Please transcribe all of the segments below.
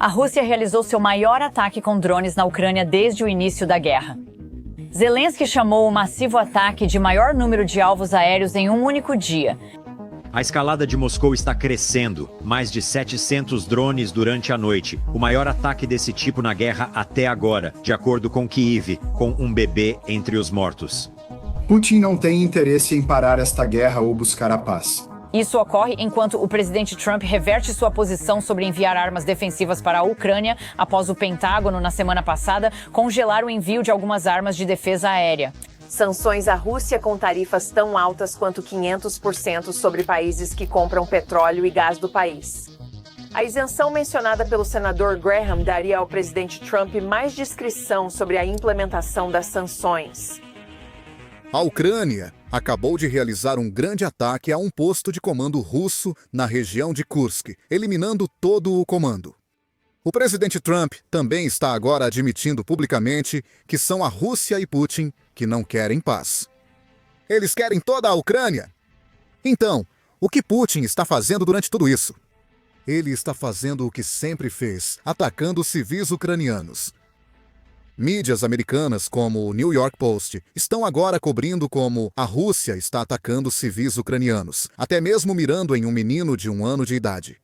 a Rússia realizou seu maior ataque com drones na Ucrânia desde o início da guerra. Zelensky chamou o massivo ataque de maior número de alvos aéreos em um único dia. A escalada de Moscou está crescendo, mais de 700 drones durante a noite, o maior ataque desse tipo na guerra até agora, de acordo com Kyiv, com um bebê entre os mortos. Putin não tem interesse em parar esta guerra ou buscar a paz. Isso ocorre enquanto o presidente Trump reverte sua posição sobre enviar armas defensivas para a Ucrânia após o Pentágono, na semana passada, congelar o envio de algumas armas de defesa aérea. Sanções à Rússia com tarifas tão altas quanto 500% sobre países que compram petróleo e gás do país. A isenção mencionada pelo senador Graham daria ao presidente Trump mais discrição sobre a implementação das sanções. A Ucrânia acabou de realizar um grande ataque a um posto de comando russo na região de Kursk, eliminando todo o comando. O presidente Trump também está agora admitindo publicamente que são a Rússia e Putin que não querem paz. Eles querem toda a Ucrânia? Então, o que Putin está fazendo durante tudo isso? Ele está fazendo o que sempre fez, atacando civis ucranianos. Mídias americanas como o New York Post estão agora cobrindo como a Rússia está atacando civis ucranianos, até mesmo mirando em um menino de 1 ano de idade.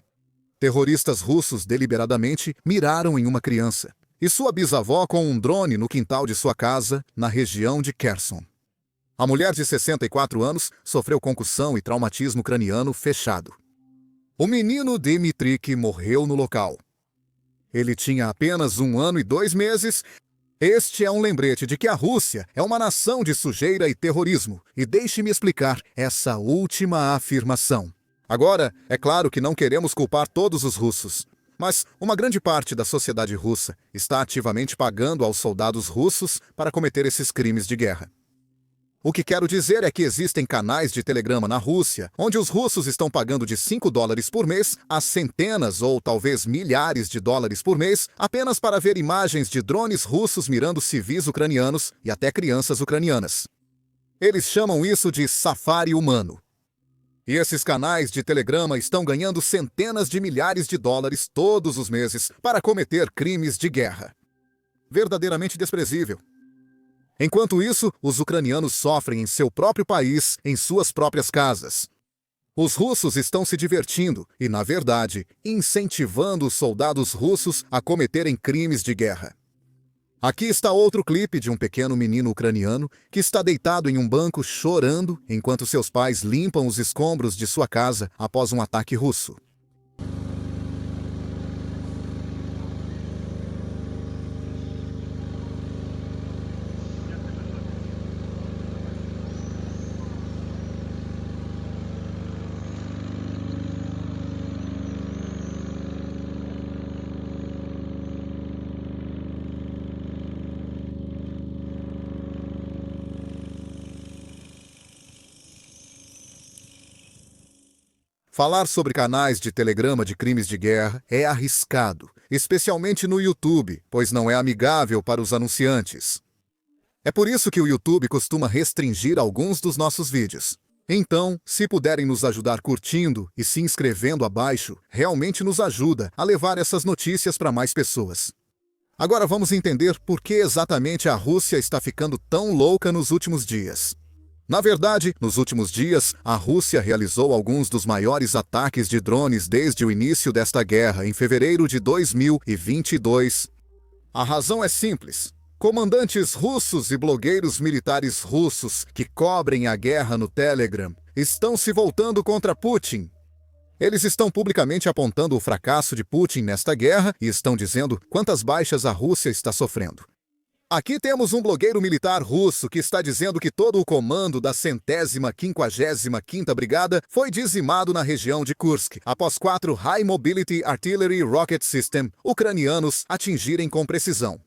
Terroristas russos deliberadamente miraram em uma criança e sua bisavó com um drone no quintal de sua casa, na região de Kherson. A mulher de 64 anos sofreu concussão e traumatismo craniano fechado. O menino Dmitryk morreu no local. Ele tinha apenas 1 ano e 2 meses. Este é um lembrete de que a Rússia é uma nação de sujeira e terrorismo. E deixe-me explicar essa última afirmação. Agora, é claro que não queremos culpar todos os russos, mas uma grande parte da sociedade russa está ativamente pagando aos soldados russos para cometer esses crimes de guerra. O que quero dizer é que existem canais de telegrama na Rússia, onde os russos estão pagando de $5 por mês a centenas ou talvez milhares de dólares por mês apenas para ver imagens de drones russos mirando civis ucranianos e até crianças ucranianas. Eles chamam isso de safari humano. E esses canais de telegrama estão ganhando centenas de milhares de dólares todos os meses para cometer crimes de guerra. Verdadeiramente desprezível. Enquanto isso, os ucranianos sofrem em seu próprio país, em suas próprias casas. Os russos estão se divertindo e, na verdade, incentivando os soldados russos a cometerem crimes de guerra. Aqui está outro clipe de um pequeno menino ucraniano que está deitado em um banco chorando enquanto seus pais limpam os escombros de sua casa após um ataque russo. Falar sobre canais de telegrama de crimes de guerra é arriscado, especialmente no YouTube, pois não é amigável para os anunciantes. É por isso que o YouTube costuma restringir alguns dos nossos vídeos. Então, se puderem nos ajudar curtindo e se inscrevendo abaixo, realmente nos ajuda a levar essas notícias para mais pessoas. Agora vamos entender por que exatamente a Rússia está ficando tão louca nos últimos dias. Na verdade, nos últimos dias, a Rússia realizou alguns dos maiores ataques de drones desde o início desta guerra, em fevereiro de 2022. A razão é simples. Comandantes russos e blogueiros militares russos que cobrem a guerra no Telegram estão se voltando contra Putin. Eles estão publicamente apontando o fracasso de Putin nesta guerra e estão dizendo quantas baixas a Rússia está sofrendo. Aqui temos um blogueiro militar russo que está dizendo que todo o comando da 155ª Brigada foi dizimado na região de Kursk, após 4 High Mobility Artillery Rocket System ucranianos atingirem com precisão.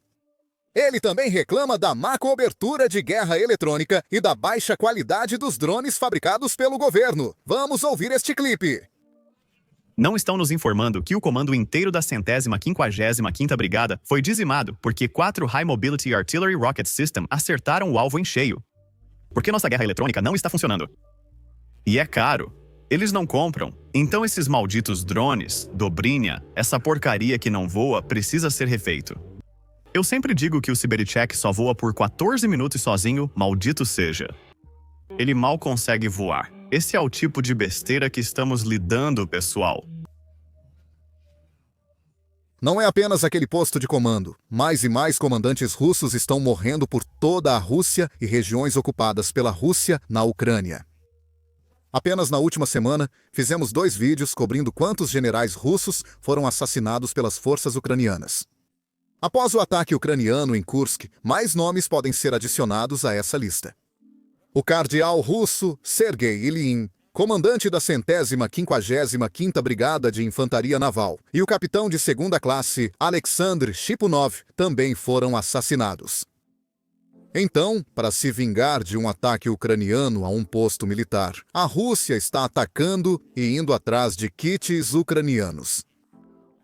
Ele também reclama da má cobertura de guerra eletrônica e da baixa qualidade dos drones fabricados pelo governo. Vamos ouvir este clipe. Não estão nos informando que o comando inteiro da 155ª Brigada foi dizimado porque 4 High Mobility Artillery Rocket System acertaram o alvo em cheio. Porque nossa guerra eletrônica não está funcionando. E é caro. Eles não compram. Então esses malditos drones, Dobrinha, essa porcaria que não voa, precisa ser refeito. Eu sempre digo que o Cybercheck só voa por 14 minutos sozinho, maldito seja. Ele mal consegue voar. Esse é o tipo de besteira que estamos lidando, pessoal. Não é apenas aquele posto de comando. Mais e mais comandantes russos estão morrendo por toda a Rússia e regiões ocupadas pela Rússia na Ucrânia. Apenas na última semana, fizemos 2 vídeos cobrindo quantos generais russos foram assassinados pelas forças ucranianas. Após o ataque ucraniano em Kursk, mais nomes podem ser adicionados a essa lista. O cardeal russo Sergei Ilyin, comandante da 155ª Brigada de Infantaria Naval, e o capitão de 2ª classe Alexander Shipunov também foram assassinados. Então, para se vingar de um ataque ucraniano a um posto militar, a Rússia está atacando e indo atrás de kits ucranianos.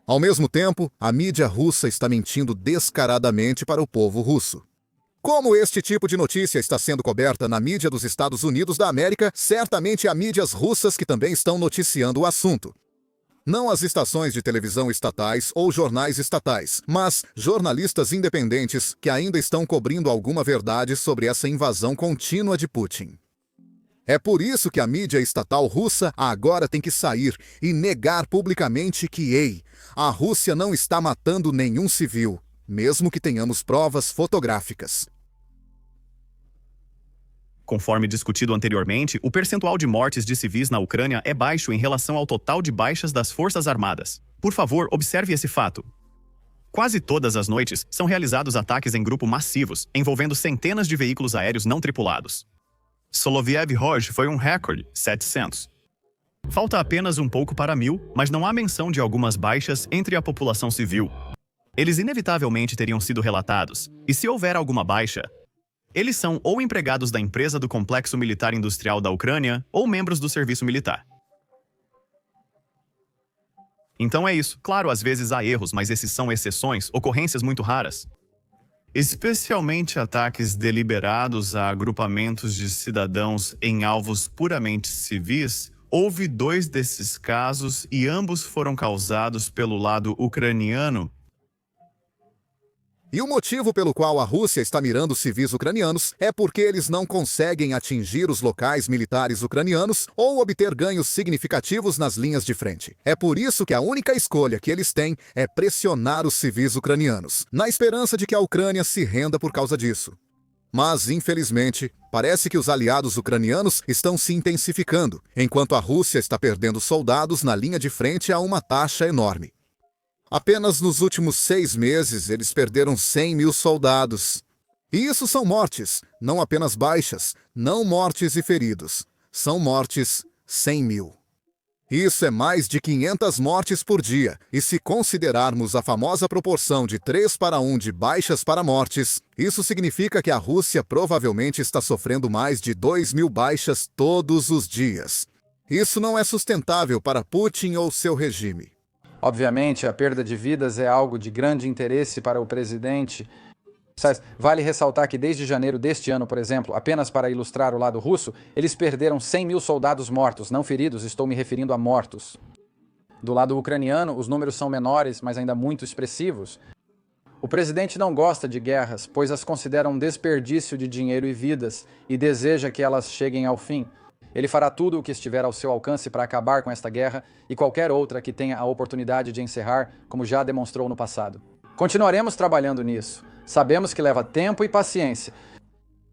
Ao mesmo tempo, a mídia russa está mentindo descaradamente para o povo russo. Como este tipo de notícia está sendo coberta na mídia dos Estados Unidos da América, certamente há mídias russas que também estão noticiando o assunto. Não as estações de televisão estatais ou jornais estatais, mas jornalistas independentes que ainda estão cobrindo alguma verdade sobre essa invasão contínua de Putin. É por isso que a mídia estatal russa agora tem que sair e negar publicamente que, ei, a Rússia não está matando nenhum civil, mesmo que tenhamos provas fotográficas. Conforme discutido anteriormente, o percentual de mortes de civis na Ucrânia é baixo em relação ao total de baixas das Forças Armadas. Por favor, observe esse fato. Quase todas as noites são realizados ataques em grupo massivos, envolvendo centenas de veículos aéreos não tripulados. Soloviev-Roj foi um recorde, 700. Falta apenas um pouco para 1000, mas não há menção de algumas baixas entre a população civil. Eles inevitavelmente teriam sido relatados, e se houver alguma baixa, eles são ou empregados da empresa do Complexo Militar Industrial da Ucrânia ou membros do serviço militar. Então é isso. Claro, às vezes há erros, mas esses são exceções, ocorrências muito raras. Especialmente ataques deliberados a agrupamentos de cidadãos em alvos puramente civis, houve 2 desses casos e ambos foram causados pelo lado ucraniano. E o motivo pelo qual a Rússia está mirando civis ucranianos é porque eles não conseguem atingir os locais militares ucranianos ou obter ganhos significativos nas linhas de frente. É por isso que a única escolha que eles têm é pressionar os civis ucranianos, na esperança de que a Ucrânia se renda por causa disso. Mas, infelizmente, parece que os aliados ucranianos estão se intensificando, enquanto a Rússia está perdendo soldados na linha de frente a uma taxa enorme. Apenas nos últimos 6 meses, eles perderam 100 mil soldados. E isso são mortes, não apenas baixas, não mortes e feridos. São mortes 100 mil. Isso é mais de 500 mortes por dia, e se considerarmos a famosa proporção de 3:1 de baixas para mortes, isso significa que a Rússia provavelmente está sofrendo mais de 2.000 baixas todos os dias. Isso não é sustentável para Putin ou seu regime. Obviamente, a perda de vidas é algo de grande interesse para o presidente. Vale ressaltar que desde janeiro deste ano, por exemplo, apenas para ilustrar o lado russo, eles perderam 100 mil soldados mortos, não feridos, estou me referindo a mortos. Do lado ucraniano, os números são menores, mas ainda muito expressivos. O presidente não gosta de guerras, pois as considera um desperdício de dinheiro e vidas, e deseja que elas cheguem ao fim. Ele fará tudo o que estiver ao seu alcance para acabar com esta guerra e qualquer outra que tenha a oportunidade de encerrar, como já demonstrou no passado. Continuaremos trabalhando nisso. Sabemos que leva tempo e paciência.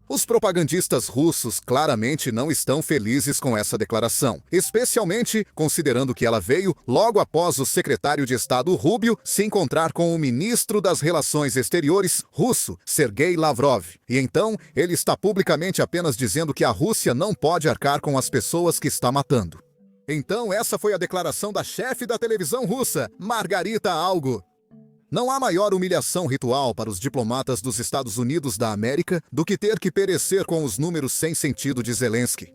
Os propagandistas russos claramente não estão felizes com essa declaração, especialmente considerando que ela veio logo após o secretário de Estado Rubio se encontrar com o ministro das Relações Exteriores russo, Sergei Lavrov. E então, ele está publicamente apenas dizendo que a Rússia não pode arcar com as pessoas que está matando. Então, essa foi a declaração da chefe da televisão russa, Margarita Algo. Não há maior humilhação ritual para os diplomatas dos Estados Unidos da América do que ter que perecer com os números sem sentido de Zelensky.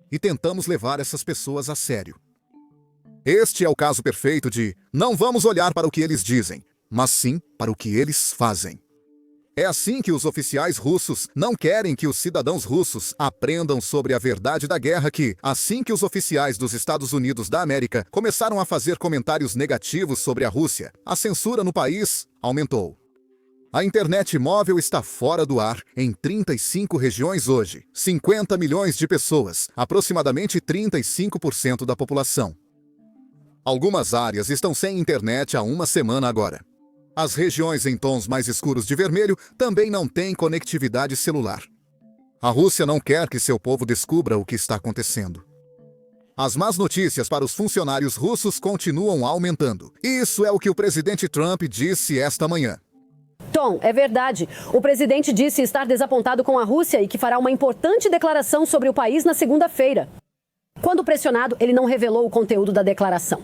E tentamos levar essas pessoas a sério. Este é o caso perfeito de não vamos olhar para o que eles dizem, mas sim para o que eles fazem. É assim que os oficiais russos não querem que os cidadãos russos aprendam sobre a verdade da guerra que, assim que os oficiais dos Estados Unidos da América começaram a fazer comentários negativos sobre a Rússia, a censura no país aumentou. A internet móvel está fora do ar em 35 regiões hoje, 50 milhões de pessoas, aproximadamente 35% da população. Algumas áreas estão sem internet há uma semana agora. As regiões em tons mais escuros de vermelho também não têm conectividade celular. A Rússia não quer que seu povo descubra o que está acontecendo. As más notícias para os funcionários russos continuam aumentando. Isso é o que o presidente Trump disse esta manhã. Tom, é verdade. O presidente disse estar desapontado com a Rússia e que fará uma importante declaração sobre o país na segunda-feira. Quando pressionado, ele não revelou o conteúdo da declaração.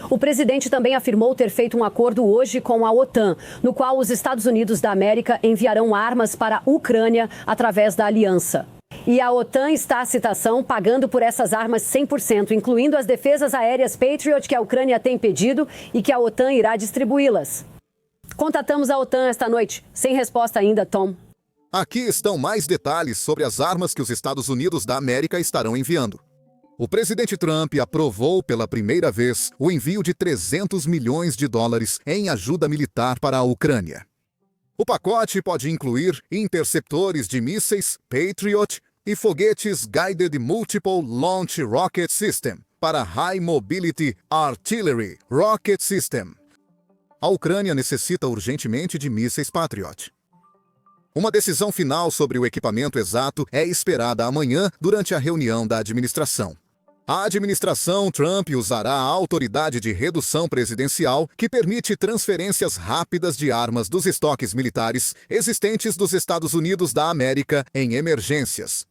O presidente também afirmou ter feito um acordo hoje com a OTAN, no qual os Estados Unidos da América enviarão armas para a Ucrânia através da aliança. E a OTAN está, citação, pagando por essas armas 100%, incluindo as defesas aéreas Patriot que a Ucrânia tem pedido e que a OTAN irá distribuí-las. Contatamos a OTAN esta noite. Sem resposta ainda, Tom. Aqui estão mais detalhes sobre as armas que os Estados Unidos da América estarão enviando. O presidente Trump aprovou pela primeira vez o envio de 300 milhões de dólares em ajuda militar para a Ucrânia. O pacote pode incluir interceptores de mísseis Patriot e foguetes Guided Multiple Launch Rocket System para High Mobility Artillery Rocket System. A Ucrânia necessita urgentemente de mísseis Patriot. Uma decisão final sobre o equipamento exato é esperada amanhã durante a reunião da administração. A administração Trump usará a autoridade de redução presidencial que permite transferências rápidas de armas dos estoques militares existentes dos Estados Unidos da América em emergências.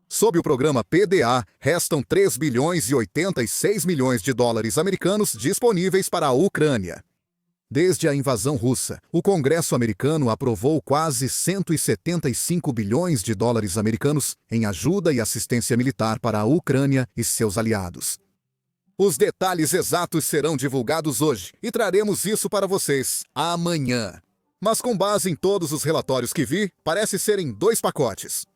Sob o programa PDA, restam 3 bilhões e 86 milhões de dólares americanos disponíveis para a Ucrânia. Desde a invasão russa, o Congresso americano aprovou quase 175 bilhões de dólares americanos em ajuda e assistência militar para a Ucrânia e seus aliados. Os detalhes exatos serão divulgados hoje e traremos isso para vocês amanhã. Mas com base em todos os relatórios que vi, parece serem 2 pacotes.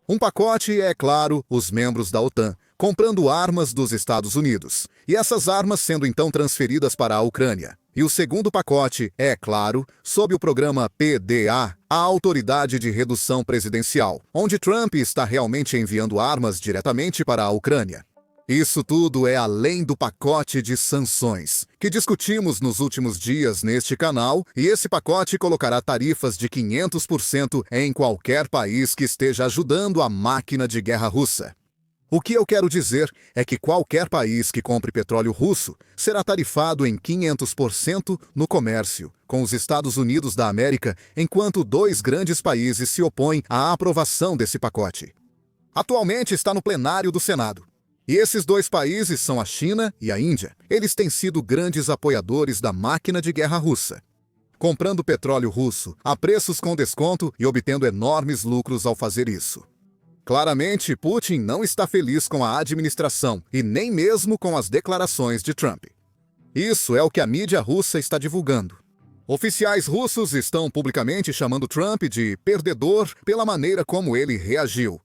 Um pacote é, claro, os membros da OTAN, comprando armas dos Estados Unidos, e essas armas sendo então transferidas para a Ucrânia. E o segundo pacote é, claro, sob o programa PDA, a Autoridade de Redução Presidencial, onde Trump está realmente enviando armas diretamente para a Ucrânia. Isso tudo é além do pacote de sanções, que discutimos nos últimos dias neste canal, e esse pacote colocará tarifas de 500% em qualquer país que esteja ajudando a máquina de guerra russa. O que eu quero dizer é que qualquer país que compre petróleo russo será tarifado em 500% no comércio com os Estados Unidos da América, enquanto 2 grandes países se opõem à aprovação desse pacote. Atualmente está no plenário do Senado. E esses 2 países são a China e a Índia. Eles têm sido grandes apoiadores da máquina de guerra russa, comprando petróleo russo a preços com desconto e obtendo enormes lucros ao fazer isso. Claramente, Putin não está feliz com a administração e nem mesmo com as declarações de Trump. Isso é o que a mídia russa está divulgando. Oficiais russos estão publicamente chamando Trump de perdedor pela maneira como ele reagiu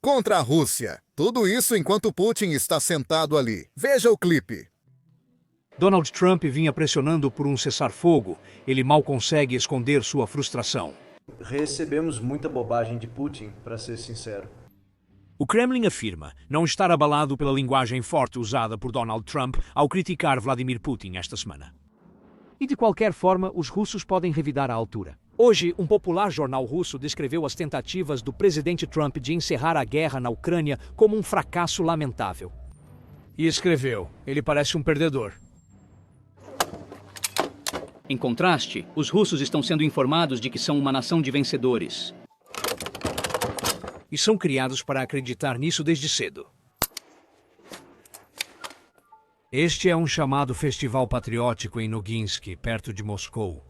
contra a Rússia. Tudo isso enquanto Putin está sentado ali. Veja o clipe. Donald Trump vinha pressionando por um cessar-fogo. Ele mal consegue esconder sua frustração. Recebemos muita bobagem de Putin, para ser sincero. O Kremlin afirma não estar abalado pela linguagem forte usada por Donald Trump ao criticar Vladimir Putin esta semana. E de qualquer forma, os russos podem revidar a altura. Hoje, um popular jornal russo descreveu as tentativas do presidente Trump de encerrar a guerra na Ucrânia como um fracasso lamentável. E escreveu: ele parece um perdedor. Em contraste, os russos estão sendo informados de que são uma nação de vencedores. E são criados para acreditar nisso desde cedo. Este é um chamado festival patriótico em Noginsky, perto de Moscou.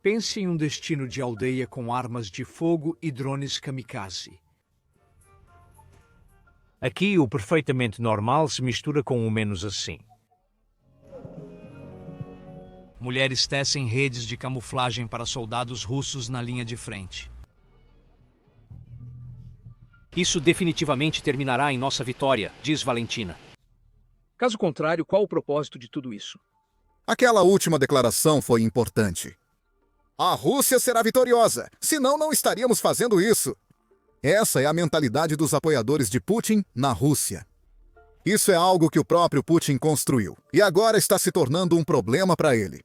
Pense em um destino de aldeia com armas de fogo e drones kamikaze. Aqui, o perfeitamente normal se mistura com o menos assim. Mulheres tecem redes de camuflagem para soldados russos na linha de frente. Isso definitivamente terminará em nossa vitória, diz Valentina. Caso contrário, qual o propósito de tudo isso? Aquela última declaração foi importante. A Rússia será vitoriosa, senão não estaríamos fazendo isso. Essa é a mentalidade dos apoiadores de Putin na Rússia. Isso é algo que o próprio Putin construiu, e agora está se tornando um problema para ele.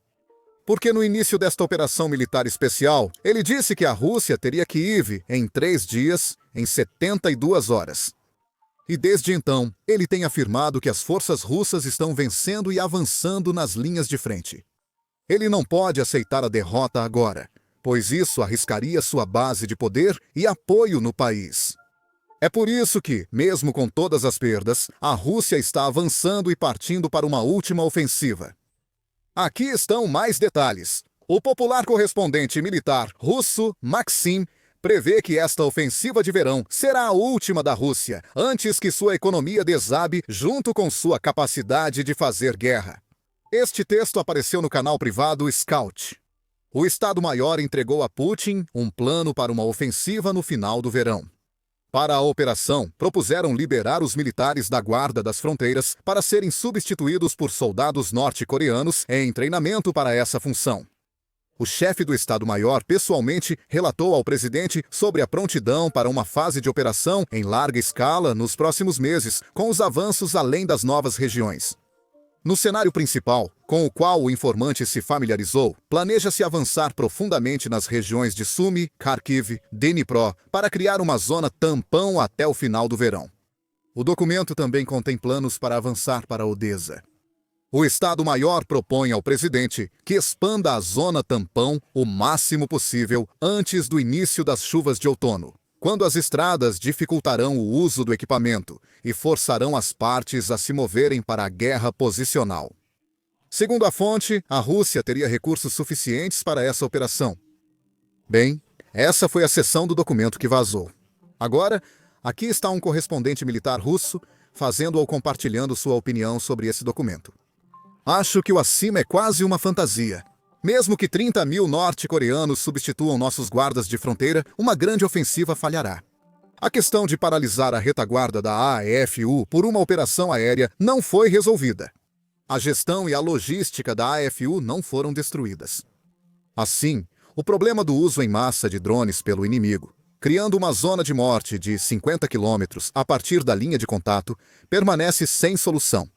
Porque no início desta operação militar especial, ele disse que a Rússia teria Kiev em 3 dias, em 72 horas. E desde então, ele tem afirmado que as forças russas estão vencendo e avançando nas linhas de frente. Ele não pode aceitar a derrota agora, pois isso arriscaria sua base de poder e apoio no país. É por isso que, mesmo com todas as perdas, a Rússia está avançando e partindo para uma última ofensiva. Aqui estão mais detalhes. O popular correspondente militar russo, Maxim, prevê que esta ofensiva de verão será a última da Rússia, antes que sua economia desabe junto com sua capacidade de fazer guerra. Este texto apareceu no canal privado Scout. O Estado-Maior entregou a Putin um plano para uma ofensiva no final do verão. Para a operação, propuseram liberar os militares da Guarda das Fronteiras para serem substituídos por soldados norte-coreanos em treinamento para essa função. O chefe do Estado-Maior pessoalmente relatou ao presidente sobre a prontidão para uma fase de operação em larga escala nos próximos meses, com os avanços além das novas regiões. No cenário principal, com o qual o informante se familiarizou, planeja-se avançar profundamente nas regiões de Sumy, Kharkiv, Dnipro, para criar uma zona tampão até o final do verão. O documento também contém planos para avançar para Odessa. O Estado-Maior propõe ao presidente que expanda a zona tampão o máximo possível antes do início das chuvas de outono, quando as estradas dificultarão o uso do equipamento e forçarão as partes a se moverem para a guerra posicional. Segundo a fonte, a Rússia teria recursos suficientes para essa operação. Bem, essa foi a seção do documento que vazou. Agora, aqui está um correspondente militar russo fazendo ou compartilhando sua opinião sobre esse documento. Acho que o acima é quase uma fantasia. Mesmo que 30 mil norte-coreanos substituam nossos guardas de fronteira, uma grande ofensiva falhará. A questão de paralisar a retaguarda da AFU por uma operação aérea não foi resolvida. A gestão e a logística da AFU não foram destruídas. Assim, o problema do uso em massa de drones pelo inimigo, criando uma zona de morte de 50 quilômetros a partir da linha de contato, permanece sem solução.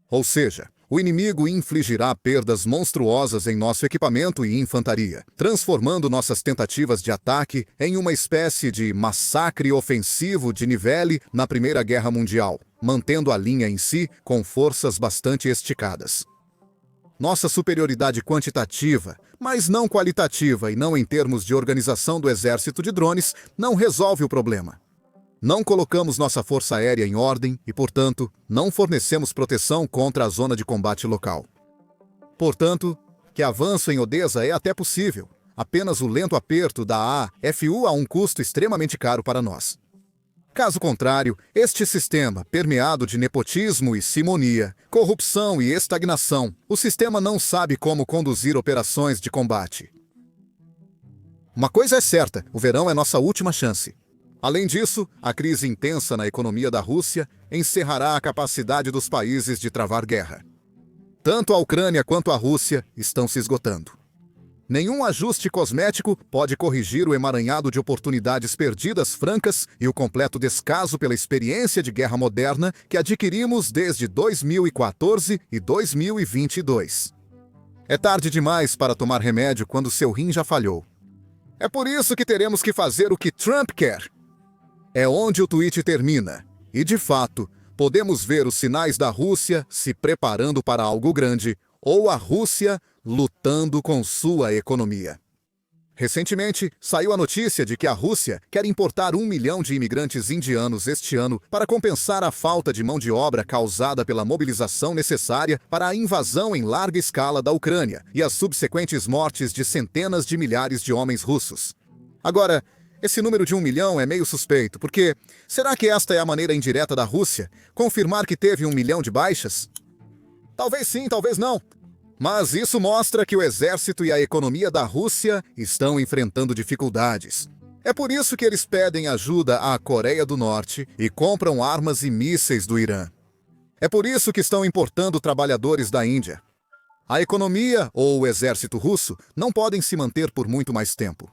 Ou seja, o inimigo infligirá perdas monstruosas em nosso equipamento e infantaria, transformando nossas tentativas de ataque em uma espécie de massacre ofensivo de Nivelle na Primeira Guerra Mundial, mantendo a linha em si com forças bastante esticadas. Nossa superioridade quantitativa, mas não qualitativa e não em termos de organização do exército de drones, não resolve o problema. Não colocamos nossa força aérea em ordem e, portanto, não fornecemos proteção contra a zona de combate local. Portanto, que avanço em Odessa é até possível, apenas o lento aperto da AFU a um custo extremamente caro para nós. Caso contrário, este sistema, permeado de nepotismo e simonia, corrupção e estagnação, o sistema não sabe como conduzir operações de combate. Uma coisa é certa, o verão é nossa última chance. Além disso, a crise intensa na economia da Rússia encerrará a capacidade dos países de travar guerra. Tanto a Ucrânia quanto a Rússia estão se esgotando. Nenhum ajuste cosmético pode corrigir o emaranhado de oportunidades perdidas francas e o completo descaso pela experiência de guerra moderna que adquirimos desde 2014 e 2022. É tarde demais para tomar remédio quando seu rim já falhou. É por isso que teremos que fazer o que Trump quer. É onde o tweet termina, e de fato, podemos ver os sinais da Rússia se preparando para algo grande, ou a Rússia lutando com sua economia. Recentemente, saiu a notícia de que a Rússia quer importar 1 milhão de imigrantes indianos este ano para compensar a falta de mão de obra causada pela mobilização necessária para a invasão em larga escala da Ucrânia e as subsequentes mortes de centenas de milhares de homens russos. Agora, esse número de 1 milhão é meio suspeito, porque será que esta é a maneira indireta da Rússia confirmar que teve 1 milhão de baixas? Talvez sim, talvez não. Mas isso mostra que o exército e a economia da Rússia estão enfrentando dificuldades. É por isso que eles pedem ajuda à Coreia do Norte e compram armas e mísseis do Irã. É por isso que estão importando trabalhadores da Índia. A economia ou o exército russo não podem se manter por muito mais tempo.